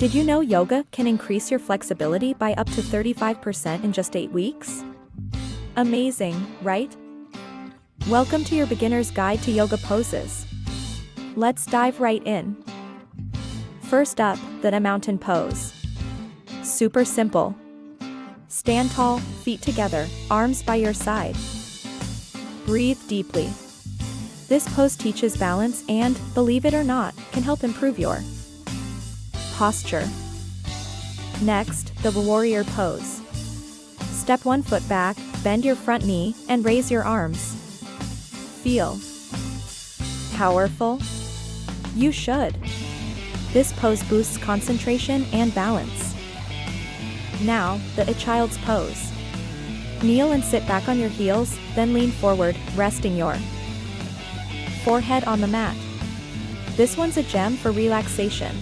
Did you know yoga can increase your flexibility by up to 35% in just 8 weeks? Amazing, right? Welcome to your beginner's guide to yoga poses. Let's dive right in. First up, the mountain pose. Super simple. Stand tall, feet together, arms by your side. Breathe deeply. This pose teaches balance and, believe it or not, can help improve your posture. Next, the warrior pose. Step one foot back, bend your front knee, and raise your arms. Feel powerful? You should. This pose boosts concentration and balance. Now, the child's pose. Kneel and sit back on your heels, then lean forward, resting your forehead on the mat. This one's a gem for relaxation.